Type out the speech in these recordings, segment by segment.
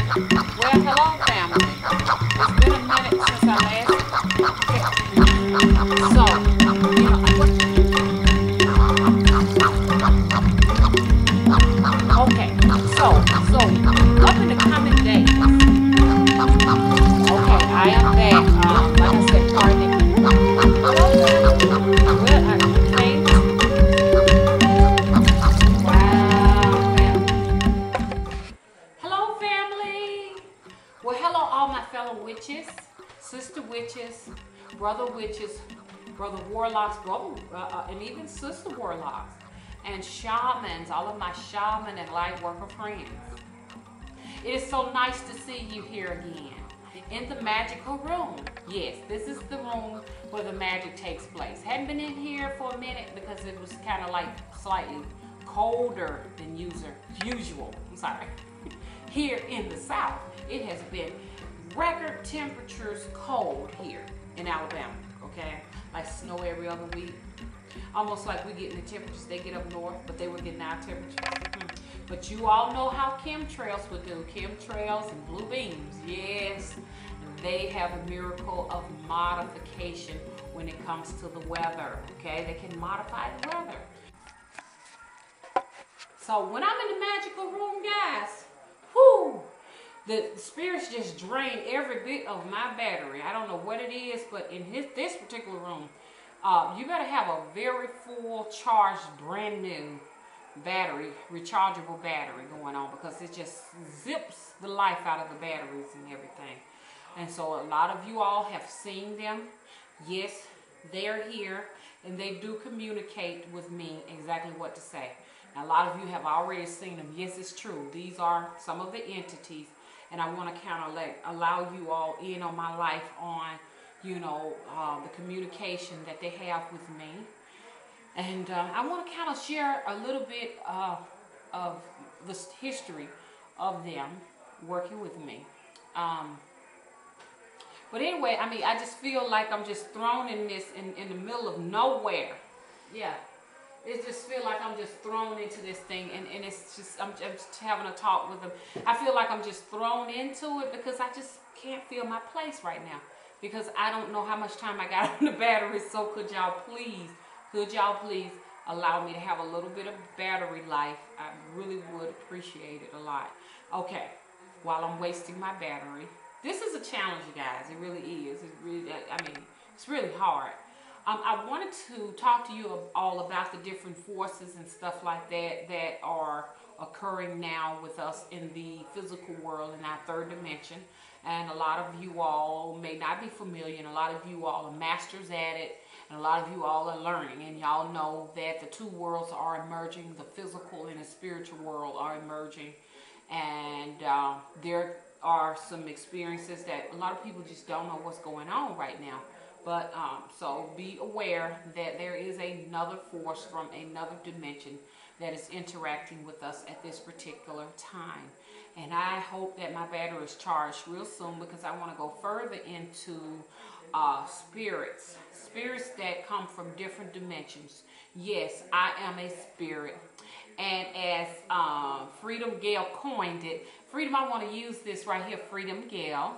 Well, hello, family. It's been a minute since I last. So, you know, okay. So up in the coming days. Okay, I am back. Like I said, pardon me. Hello, family. Well, I came. Wow, family. Hello, family. Well, hello, all my fellow witches, sister witches, brother warlocks, and even sister warlocks, and shamans, all of my shaman and light worker friends. It is so nice to see you here again in the magical room. Yes, this is the room where the magic takes place. Hadn't been in here for a minute because it was kind of like slightly colder than usual. I'm sorry. Here in the South, it has been record temperatures cold here in Alabama, okay? Like snow every other week. Almost like we getting the temperatures they get up north, but they were getting our temperatures. But you all know how chemtrails would do. Chemtrails and blue beams, yes. They have a miracle of modification when it comes to the weather, okay? They can modify the weather. So when I'm in the magical room, guys, whoo, the spirits just drain every bit of my battery. I don't know what it is, but in this particular room, you gotta have a very full charged, brand new battery, rechargeable battery going on, because it just zips the life out of the batteries and everything. And so a lot of you all have seen them. Yes, they're here and they do communicate with me exactly what to say. Now, a lot of you have already seen them. Yes, it's true. These are some of the entities, and I want to kind of allow you all in on my life on, you know, the communication that they have with me. And I want to kind of share a little bit of the history of them working with me. But anyway, I mean, I just feel like I'm just thrown in this, in the middle of nowhere. Yeah. It just feel like I'm just thrown into this thing, and it's just, I'm just having a talk with them. I feel like I'm just thrown into it because I just can't feel my place right now, because I don't know how much time I got on the battery. So could y'all please allow me to have a little bit of battery life? I really would appreciate it a lot. Okay, while I'm wasting my battery. This is a challenge, you guys. It really is. It's really, I mean, it's really hard. I wanted to talk to you all about the different forces and stuff like that that are occurring now with us in the physical world, in our third dimension. And a lot of you all may not be familiar, and a lot of you all are masters at it, and a lot of you all are learning. And y'all know that the two worlds are emerging. The physical and the spiritual world are emerging. And there are some experiences that a lot of people just don't know what's going on right now. But so be aware that there is another force from another dimension that is interacting with us at this particular time. And I hope that my battery is charged real soon, because I want to go further into spirits that come from different dimensions. Yes, I am a spirit. And as Freedom Gale coined it, Freedom, I want to use this right here, Freedom Gale,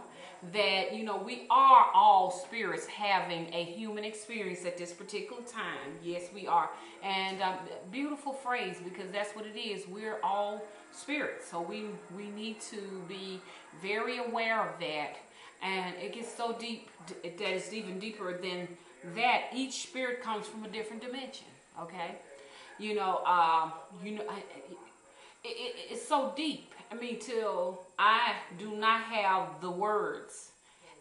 that, you know, we are all spirits having a human experience at this particular time. Yes, we are. And beautiful phrase, because that's what it is. We're all spirits. So we need to be very aware of that. And it gets so deep that it's even deeper than that. Each spirit comes from a different dimension. Okay? It's so deep. I mean, till I do not have the words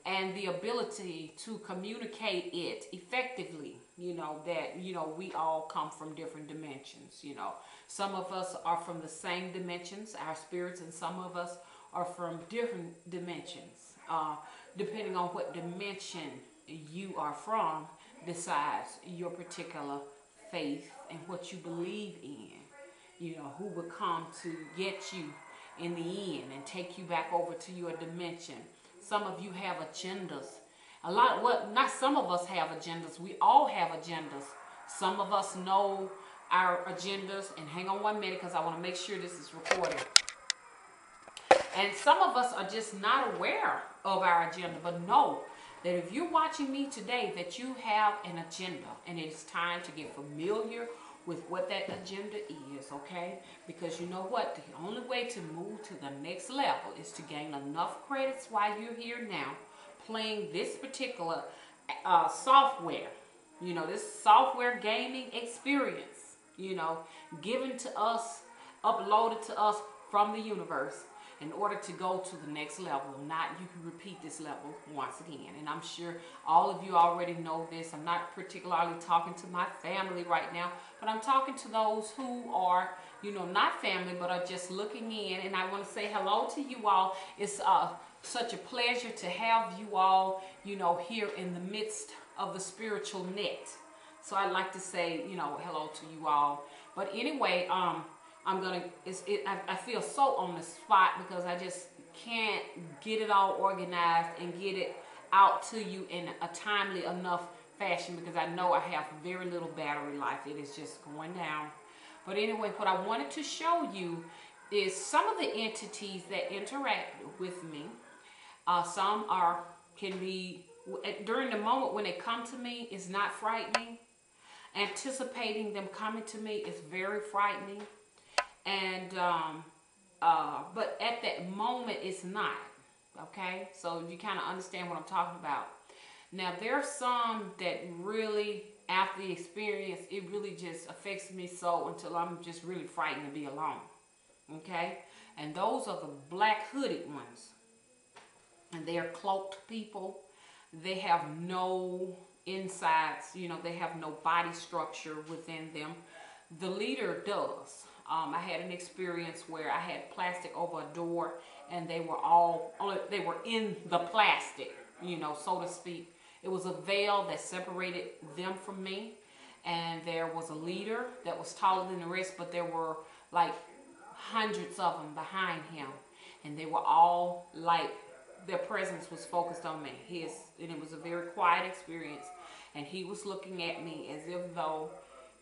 and the ability to communicate it effectively, you know, that, you know, we all come from different dimensions, you know. Some of us are from the same dimensions, our spirits, and some of us are from different dimensions, depending on what dimension you are from, besides your particular faith and what you believe in, you know, who would come to get you in the end and take you back over to your dimension. Some of you have agendas. Not some of us have agendas. We all have agendas. Some of us know our agendas. And hang on 1 minute, because I want to make sure this is recorded. And some of us are just not aware of our agenda. But know that if you're watching me today, that you have an agenda. And it's time to get familiar with what that agenda is, okay? Because you know what? The only way to move to the next level is to gain enough credits while you're here now playing this particular software. You know, this software gaming experience, you know, given to us, uploaded to us from the universe in order to go to the next level. If not, you can repeat this level once again. And I'm sure all of you already know this. I'm not particularly talking to my family right now, but I'm talking to those who are, you know, not family, but are just looking in. And I want to say hello to you all. It's such a pleasure to have you all, you know, here in the midst of the spiritual net. So I'd like to say, you know, hello to you all. But anyway, I feel so on the spot because I just can't get it all organized and get it out to you in a timely enough fashion because I know I have very little battery life. It is just going down. But anyway, what I wanted to show you is some of the entities that interact with me. Some can be, during the moment when they come to me, it's not frightening. Anticipating them coming to me is very frightening. And, but at that moment, it's not, okay? So you kind of understand what I'm talking about. Now, there are some that really, after the experience, it really just affects me so until I'm just really frightened to be alone, okay? And those are the black hooded ones. And they are cloaked people. They have no insides, you know, they have no body structure within them. The leader does. I had an experience where I had plastic over a door and they were in the plastic, you know, so to speak. It was a veil that separated them from me. And there was a leader that was taller than the rest, but there were like hundreds of them behind him. And they were all like, their presence was focused on me. And it was a very quiet experience. And he was looking at me as if though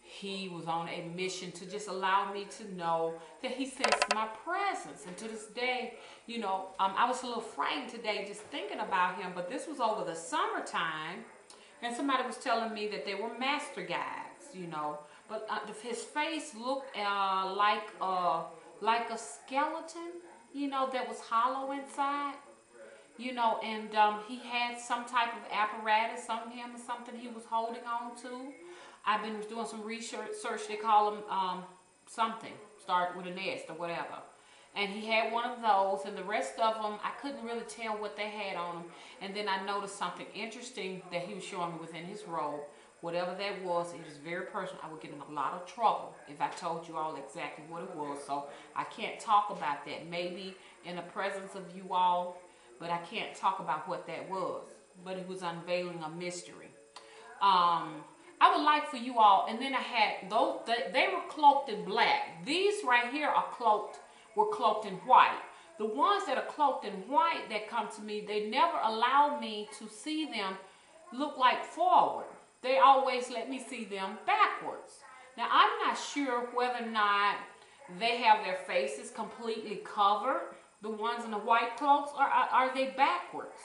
he was on a mission to just allow me to know that he sensed my presence. And to this day, you know, I was a little frightened today just thinking about him. But this was over the summertime. And somebody was telling me that they were master guides, you know. But his face looked like a skeleton, you know, that was hollow inside. You know, and he had some type of apparatus on him or something he was holding on to. I've been doing some research. They call him something. Start with an S or whatever. And he had one of those, and the rest of them, I couldn't really tell what they had on them. And then I noticed something interesting that he was showing me within his robe. Whatever that was, it was very personal. I would get in a lot of trouble if I told you all exactly what it was. So I can't talk about that. Maybe in the presence of you all, but I can't talk about what that was. But it was unveiling a mystery. I would like for you all, and then I had those, they were cloaked in black. These right here were cloaked in white. The ones that are cloaked in white that come to me, they never allow me to see them look like forward. They always let me see them backwards. Now, I'm not sure whether or not they have their faces completely covered, the ones in the white cloaks, or are they backwards?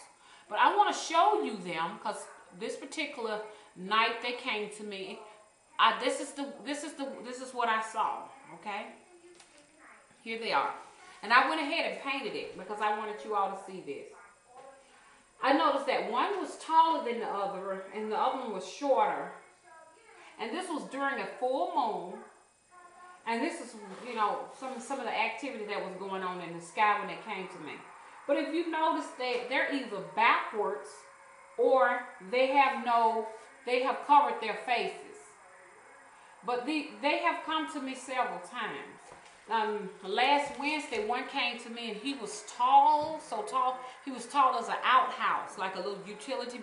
But I want to show you them because this particular night they came to me. This is what I saw. Okay, here they are, and I went ahead and painted it because I wanted you all to see this. I noticed that one was taller than the other, and the other one was shorter. And this was during a full moon. And this is, you know, some of the activity that was going on in the sky when they came to me. But if you notice that they're either backwards or they have covered their faces. But they have come to me several times. Last Wednesday, one came to me and he was tall, so tall. He was tall as an outhouse, like a little utility